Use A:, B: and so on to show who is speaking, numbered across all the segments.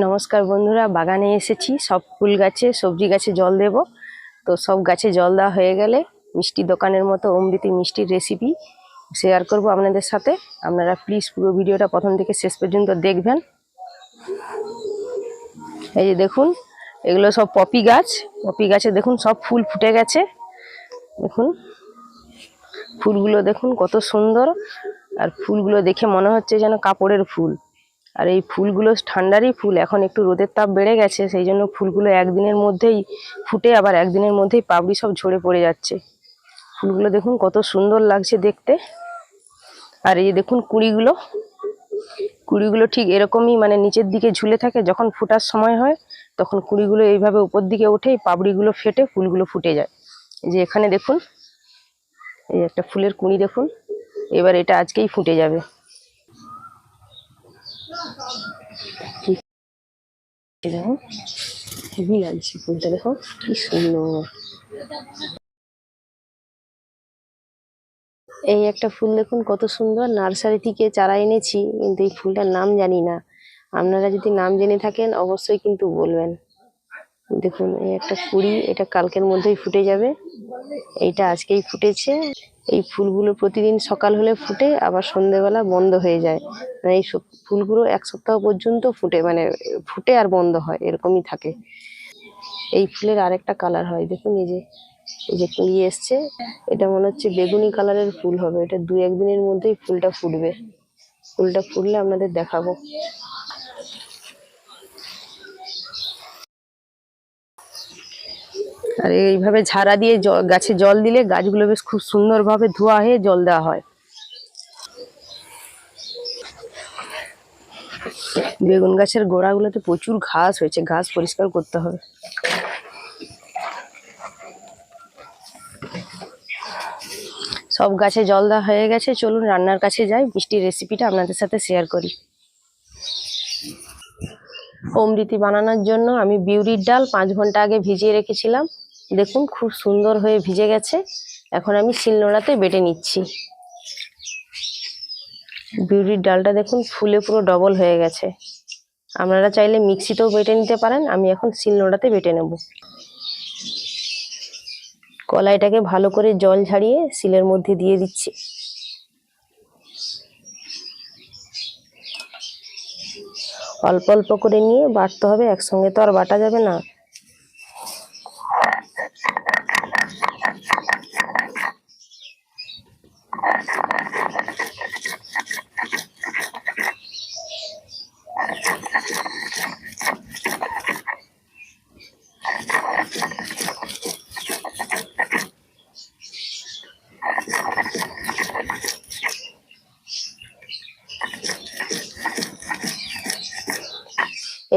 A: নমস্কার বন্ধুরা, বাগানে এসেছি। সব ফুল গাছে, সবজি গাছে জল দেব। তো সব গাছে জল দেওয়া হয়ে গেলে মিষ্টি দোকানের মতো অমৃতি মিষ্টির রেসিপি শেয়ার করব আপনাদের সাথে। আপনারা প্লিজ পুরো ভিডিওটা প্রথম থেকে শেষ পর্যন্ত দেখবেন। এই যে দেখুন, এগুলো সব পপি গাছ। পপি গাছে দেখুন সব ফুল ফুটে গেছে। দেখুন ফুলগুলো দেখুন কত সুন্দর, আর ফুলগুলো দেখে মনে হচ্ছে যেন কাপড়ের ফুল। আর এই ফুলগুলো ঠান্ডারই ফুল। এখন একটু রোদের তাপ বেড়ে গেছে, সেই জন্য ফুলগুলো একদিনের মধ্যেই ফুটে আবার একদিনের মধ্যেই পাপড়ি সব ঝরে পড়ে যাচ্ছে। ফুলগুলো দেখুন কত সুন্দর লাগছে দেখতে। আর এই দেখুন কুঁড়িগুলো ঠিক এরকমই, মানে নিচের দিকে ঝুলে থাকে। যখন ফোটার সময় হয় তখন কুঁড়িগুলো এইভাবে উপর দিকে ওঠে, পাপড়িগুলো ফেটে ফুলগুলো ফুটে যায়। এই যে এখানে দেখুন, এই একটা ফুলের কুঁড়ি দেখুন। এবার এটা আজকেই ফুটে যাবে। দেখো হেভি লাগছে ফুলটা, দেখো কি সুন্দর। এই একটা ফুল দেখুন কত সুন্দর, নার্সারি থেকে চারা এনেছি, কিন্তু এই ফুলটার নাম জানি না। আপনারা যদি নাম জেনে থাকেন অবশ্যই কিন্তু বলবেন। দেখুন এই একটা কুঁড়ি, এটা কালকের মধ্যেই ফুটে যাবে। এইটা আজকেই ফুটেছে। এই ফুলগুলো প্রতিদিন সকাল হলে ফুটে, আবার সন্ধ্যেবেলা বন্ধ হয়ে যায়। মানে এই ফুলগুলো এক সপ্তাহ পর্যন্ত ফুটে, মানে ফুটে আর বন্ধ হয়, এরকমই থাকে। এই ফুলের আরেকটা কালার হয়, দেখুন এই যে কুঁড়ি এসছে। এটা মনে হচ্ছে বেগুনি কালারের ফুল হবে। এটা 2-1 দিনের মধ্যেই ফুলটা ফুটবে। ফুলটা ফুটলে আপনাদের দেখাবো। আর এইভাবে ঝাড়া দিয়ে গাছে জল দিলে গাছগুলো বেশ খুব সুন্দরভাবে ধোয়া হয়ে জল দেওয়া হয়। বেগুন গাছের গোড়াগুলোতে প্রচুর ঘাস হয়েছে, ঘাস পরিষ্কার করতে হবে। সব গাছে জল দেওয়া হয়ে গেছে, চলুন রান্নার কাছে যাই, মিষ্টির রেসিপিটা আপনাদের সাথে শেয়ার করি। অমৃতি বানানোর জন্য আমি বিউলির ডাল 5 ঘন্টা আগে ভিজিয়ে রেখেছিলাম। দেখুন খুব সুন্দর হয়ে ভিজে গেছে। এখন আমি শিলনোড়াতে বেটে নিচ্ছি। বিউলির ডালটা দেখুন ফুলে পুরো ডবল হয়ে গেছে। আপনারা চাইলে মিক্সিতেও বেটে নিতে পারেন, আমি এখন শিলনোড়াতে বেটে নেব। কলাইটাকে ভালো করে জল ঝাড়িয়ে শিলের মধ্যে দিয়ে দিচ্ছি। অল্প অল্প করে নিয়ে বাটতে হবে, একসঙ্গে তো আর বাটা যাবে না।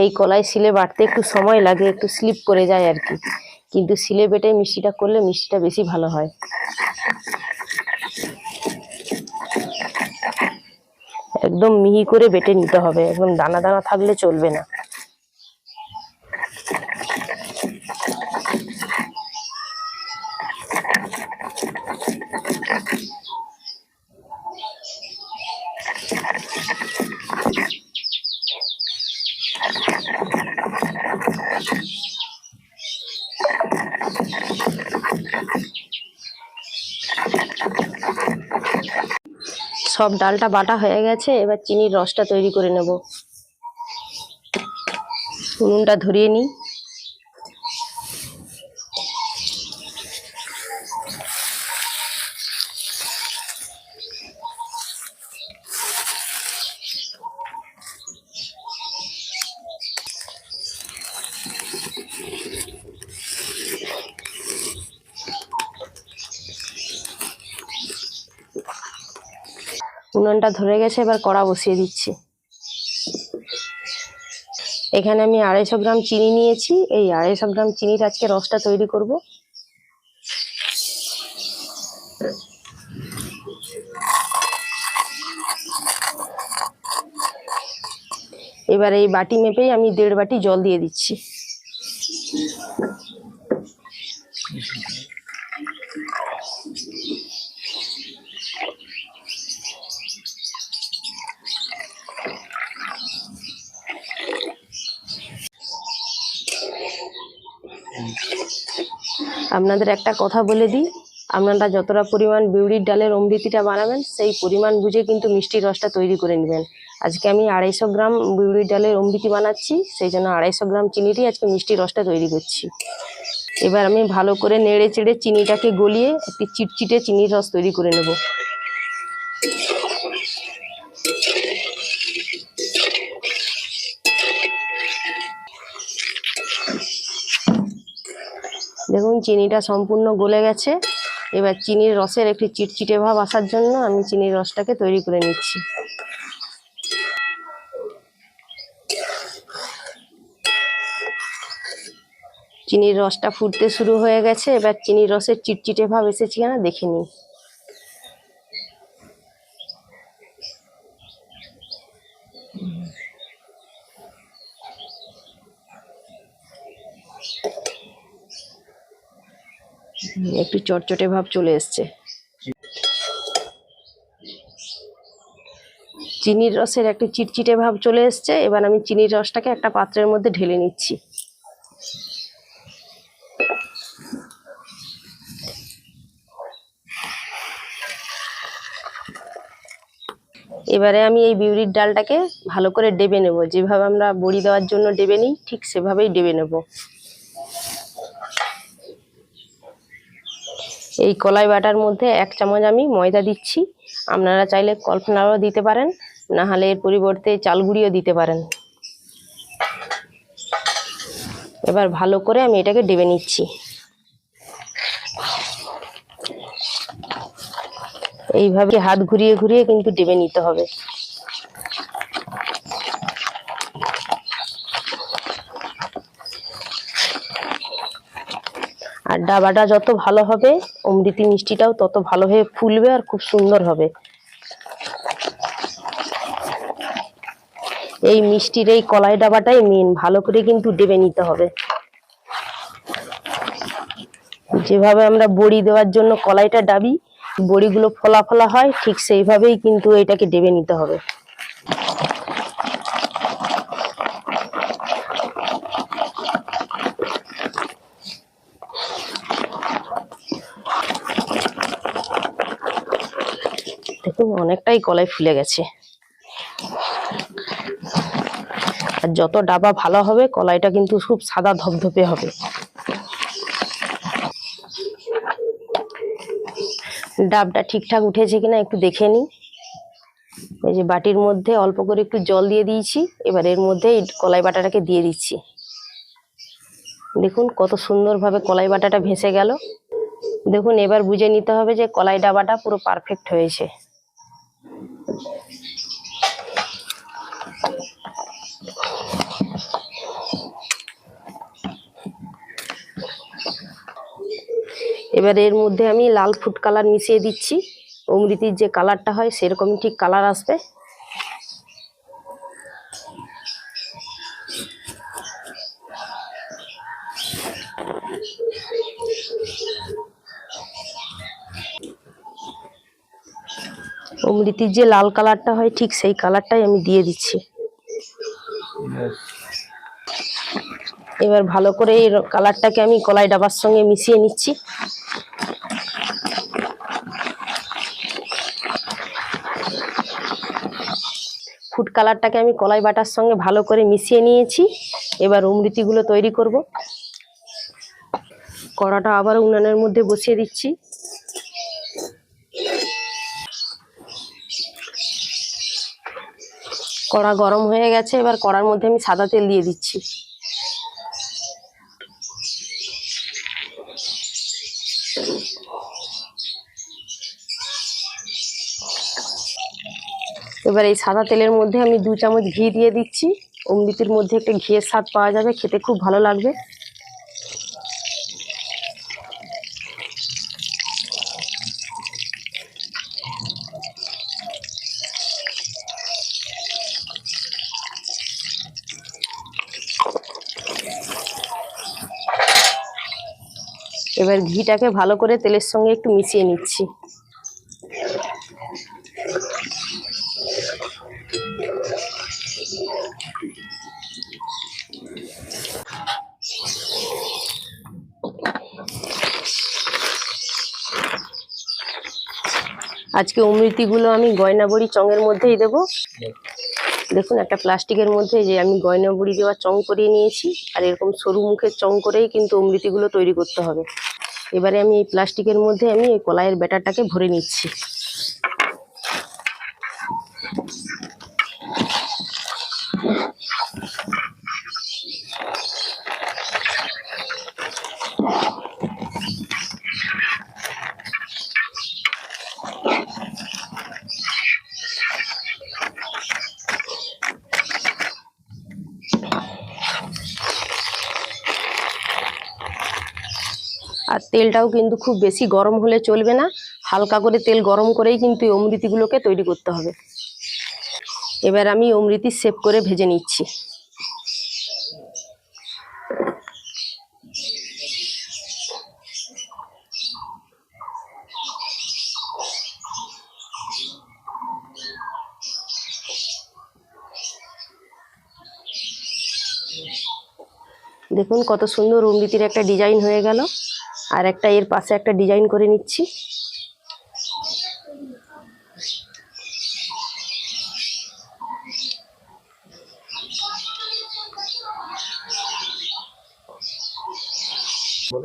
A: এই কলাই শিলে বাটতে একটু সময় লাগে, একটু স্লিপ করে যায় আর কি, কিন্তু শিলে বেটে মিষ্টিটা করলে মিষ্টিটা বেশি ভালো হয়। একদম মিহি করে বেটে নিতে হবে, একদম দানা দানা থাকলে চলবে না। সব ডালটা বাটা হয়ে গেছে, এবার চিনির রসটা তৈরি করে নেব। উনুনটা ধরিয়ে নিই। উনুনটা ধরে গেছে, এবার কড়া বসিয়ে দিচ্ছি। এখানে আমি 250 গ্রাম চিনি নিয়েছি। এই 250 গ্রাম চিনির আজকে রসটা তৈরি করব। এবার এই বাটি মেপেই আমি 1.5 বাটি জল দিয়ে দিচ্ছি। আপনাদের একটা কথা বলে দিই, আপনারা যতটা পরিমাণ বিউলির ডালের অমৃতিটা বানাবেন সেই পরিমাণ বুঝে কিন্তু মিষ্টির রসটা তৈরি করে নেবেন। আজকে আমি 250 গ্রাম বিউলির ডালের অমৃতি বানাচ্ছি, সেই জন্য 250 গ্রাম চিনি দিয়ে আজকে মিষ্টির রসটা তৈরি করছি। এবার আমি ভালো করে নেড়ে চেড়ে চিনিটাকে গলিয়ে একটি চিটচিটে চিনির রস তৈরি করে নেব। দেখুন চিনিটা সম্পূর্ণ গলে গেছে। এবার চিনির রসের একটি চিটচিটে ভাব আসার জন্য আমি চিনির রসটাকে তৈরি করে নিচ্ছি। চিনির রসটা ফুটতে শুরু হয়ে গেছে, এবার চিনির রসের চিটচিটে ভাব এসেছে কিনা দেখে নিই। একটু চটচটে ভাব চলে এসছে। চিনির রসের একটু চিটচিটে ভাব চলে এসছে। এবার আমি চিনির রসটাকে একটা পাত্রের মধ্যে ঢেলে নিচ্ছি। এবারে আমি এই বিউলির ডালটাকে ভালো করে ডেবে নেব, যেভাবে আমরা বড়ি দেওয়ার জন্য ডেবে নিই ঠিক সেভাবেই ডেবে নেব। এই কলাই বাটার মধ্যে 1 চামচ আমি ময়দা দিচ্ছি। আপনারা চাইলে কর্নফ্লাওয়ারও দিতে পারেন, না হলে এর পরিবর্তে চাল গুঁড়িও দিতে পারেন। এবার ভালো করে আমি এটাকে ডেবে নিচ্ছি। এইভাবে হাত ঘুরিয়ে ঘুরিয়ে কিন্তু ডেবে নিতে হবে। আর ডাবাটা যত ভালো হবে অমৃতি মিষ্টিটাও তত ভালোভাবে ফুলবে আর খুব সুন্দর হবে। এই মিষ্টির এই কলাই ডাবাটাই মেন, ভালো করে কিন্তু ডেবে নিতে হবে। যেভাবে আমরা বড়ি দেওয়ার জন্য কলাইটা ডাবি, বড়িগুলো ফোলা ফোলা হয়, ঠিক সেইভাবেই কিন্তু এটাকে ডেবে নিতে হবে। দেখুন অনেকটাই কলাই ফুলে গেছে। আর যত ডাবা ভালো হবে কলাইটা কিন্তু খুব সাদা ধপধপে হবে। ডাবটা ঠিকঠাক উঠেছে কিনা একটু দেখে নিই। এই যে বাটির মধ্যে অল্প করে একটু জল দিয়ে দিয়েছি, এবার এর মধ্যে এই কলাই বাটাটাকে দিয়ে দিচ্ছি। দেখুন কত সুন্দরভাবে কলাই বাটাটা ভেসে গেল। দেখুন এবার বুঝে নিতে হবে যে কলাই ডাবাটা পুরো পারফেক্ট হয়েছে। এবার এর মধ্যে আমি লাল ফুড কালার মিশিয়ে দিচ্ছি। অমৃতির যে কালারটা হয় সেরকমই ঠিক কালার আসবে। অমৃতির যে লাল কালারটা হয় ঠিক সেই কালারটাই আমি দিয়ে দিচ্ছি। এবার ভালো করে এই কালারটাকে আমি কলাই ডাবার সঙ্গে মিশিয়ে নিচ্ছি। ফুড কালারটাকে আমি কলাই বাটার সঙ্গে ভালো করে মিশিয়ে নিয়েছি। এবার অমৃতিগুলো তৈরি করব। কড়াটা আবার উনানের মধ্যে বসিয়ে দিচ্ছি। কড়া গরম হয়ে গেছে, এবার কড়ার মধ্যে আমি সাদা তেল দিয়ে দিচ্ছি। এবার এই সাদা তেলের মধ্যে আমি 2 চামচ ঘি দিয়ে দিচ্ছি। অমৃতির মধ্যে একটা ঘিয়ের স্বাদ পাওয়া যাবে, খেতে খুব ভালো লাগবে। এবার ঘিটাকে ভালো করে তেলের সঙ্গে একটু মিশিয়ে নিচ্ছি। আজকে অমৃতিগুলো আমি গয়না বড়ি চঙের মধ্যেই দেব। দেখুন একটা প্লাস্টিকের মধ্যে যে আমি গয়না বড়ি দেওয়া চং করিয়ে নিয়েছি, আর এরকম সরু মুখের চং করেই কিন্তু অমৃতিগুলো তৈরি করতে হবে। এবারে আমি এই প্লাস্টিকের মধ্যে আমি এই কলাইয়ের ব্যাটারটাকে ভরে নিচ্ছি। আর তেলটাও কিন্তু খুব বেশি গরম হলে চলবে না, হালকা করে তেল গরম করেই কিন্তু এই অমৃতিগুলোকে তৈরি করতে হবে। এবার আমি অমৃতি শেপ করে ভেজে নিচ্ছি। দেখুন কত সুন্দর অমৃতির একটা ডিজাইন হয়ে গেল, আর একটা এর পাশে একটা ডিজাইন করে নিচ্ছি।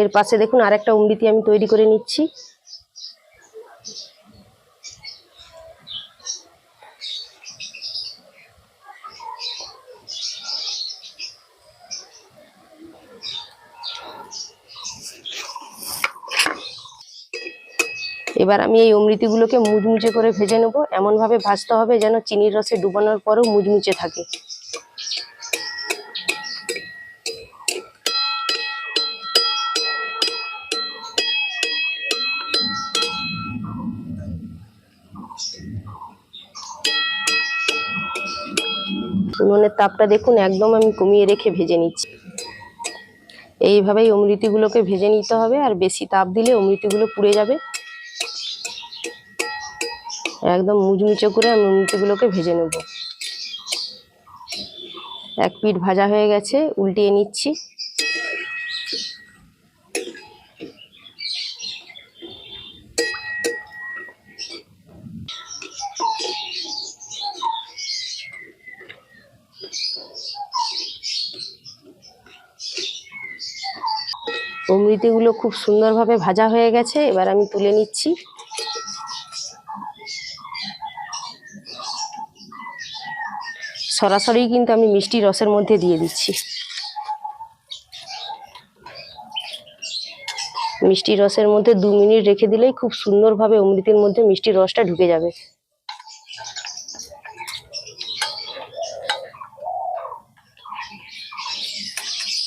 A: এর পাশে দেখুন আরেকটা অমৃতি আমি তৈরি করে নিচ্ছি। এবার আমি এই অমৃতিগুলোকে মুচমুচে করে ভেজে নেব। এমনভাবে ভাজতে হবে যেন চিনির রসে ডুবানোর পরেও মুচমুচে থাকে। উনুনের তাপটা দেখুন একদম আমি কমিয়ে রেখে ভেজে নিচ্ছি। এইভাবেই অমৃতিগুলোকে ভেজে নিতে হবে, আর বেশি তাপ দিলে অমৃতিগুলো পুড়ে যাবে। একদম মুচমুচে করে আমি অমৃতিগুলোকে ভেজে নেব। এক পিঠ ভাজা হয়ে গেছে, উল্টিয়ে নিচ্ছি। অমৃতিগুলো খুব সুন্দরভাবে ভাজা হয়ে গেছে, এবার আমি তুলে নিচ্ছি। সরাসরি কিন্তু আমি মিষ্টি রসের মধ্যে দিয়ে দিচ্ছি। মিষ্টি রসের মধ্যে 2 মিনিট রেখে দিলেই খুব সুন্দরভাবে অমৃতির মধ্যে মিষ্টি রসটা ঢুকে যাবে।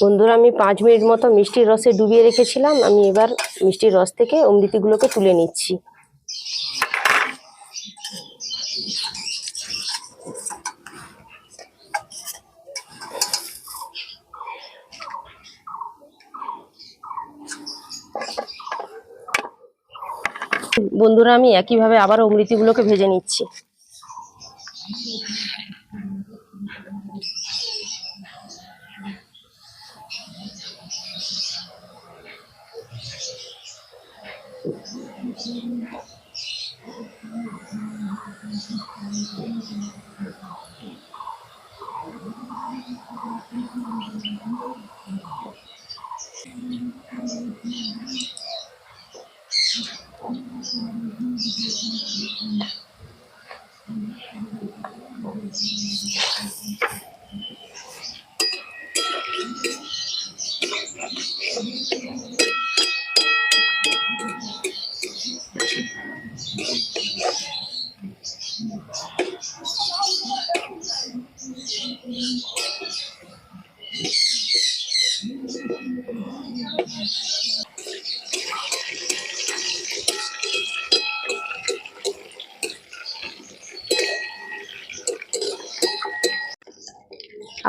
A: বন্ধুরা আমি 5 মিনিট মতো মিষ্টির রসে ডুবিয়ে রেখেছিলাম। আমি এবার মিষ্টির রস থেকে অমৃতিগুলোকে তুলে নিচ্ছি। বন্ধুরা আমি একইভাবে আবার অমৃতিগুলোকে ভেজে নিচ্ছি।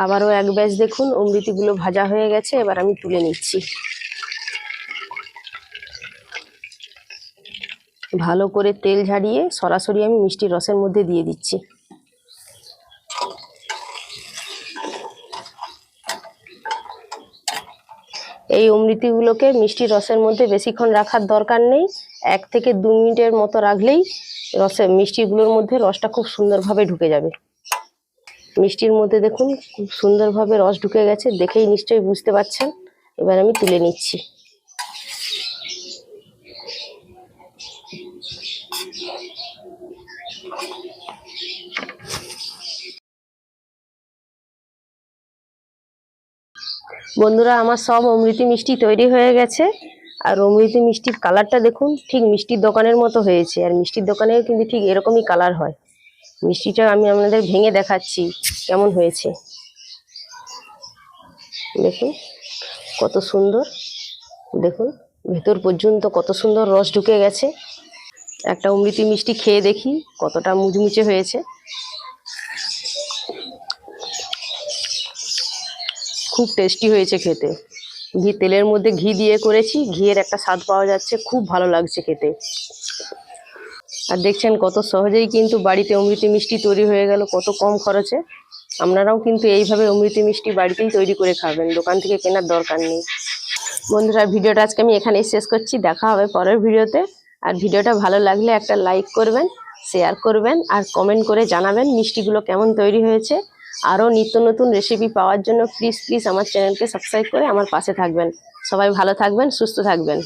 A: আবারও এক ব্যাচ দেখুন অমৃতিগুলো ভাজা হয়ে গেছে, এবার আমি তুলে নিচ্ছি। ভালো করে তেল ঝাড়িয়ে সরাসরি আমি মিষ্টি রসের মধ্যে দিয়ে দিচ্ছি। এই অমৃতিগুলোকে মিষ্টি রসের মধ্যে বেশিক্ষণ রাখার দরকার নেই, 1 থেকে 2 মিনিটের মতো রাখলেই মিষ্টিগুলোর মধ্যে রসটা খুব সুন্দরভাবে ঢুকে যাবে। মিষ্টির মধ্যে দেখুন খুব সুন্দরভাবে রস ঢুকে গেছে, দেখেই নিশ্চয়ই বুঝতে পারছেন। এবার আমি তুলে নিচ্ছি। বন্ধুরা, আমার সব অমৃতি মিষ্টি তৈরি হয়ে গেছে। আর অমৃতি মিষ্টির কালারটা দেখুন, ঠিক মিষ্টির দোকানের মতো হয়েছে। আর মিষ্টির দোকানেও কিন্তু ঠিক এরকমই কালার হয়। মিষ্টিটা আমি আপনাদের ভেঙে দেখাচ্ছি কেমন হয়েছে। দেখুন কত সুন্দর, দেখুন ভেতর পর্যন্ত কত সুন্দর রস ঢুকে গেছে। একটা অমৃতি মিষ্টি খেয়ে দেখি কতটা মুচমুচে হয়েছে। খুব টেস্টি হয়েছে খেতে। তেলের মধ্যে ঘি দিয়ে করেছি, ঘিয়ের একটা স্বাদ পাওয়া যাচ্ছে, খুব ভালো লাগছে খেতে। আর দেখছেন কত সহজেই কিন্তু বাড়িতে অমৃতি মিষ্টি তৈরি হয়ে গেল, কত কম খরচে। আপনারাও কিন্তু এইভাবে অমৃতি মিষ্টি বাড়িতেই তৈরি করে খাবেন, দোকান থেকে কেনার দরকার নেই। বন্ধুরা, ভিডিওটা আজকে আমি এখানেই শেষ করছি। দেখা হবে পরের ভিডিওতে। আর ভিডিওটা ভালো লাগলে একটা লাইক করবেন, শেয়ার করবেন আর কমেন্ট করে জানাবেন মিষ্টিগুলো কেমন তৈরি হয়েছে। আরও নিত্য নতুন রেসিপি পাওয়ার জন্য প্লিজ আমার চ্যানেলকে সাবস্ক্রাইব করে আমার পাশে থাকবেন। সবাই ভালো থাকবেন, সুস্থ থাকবেন।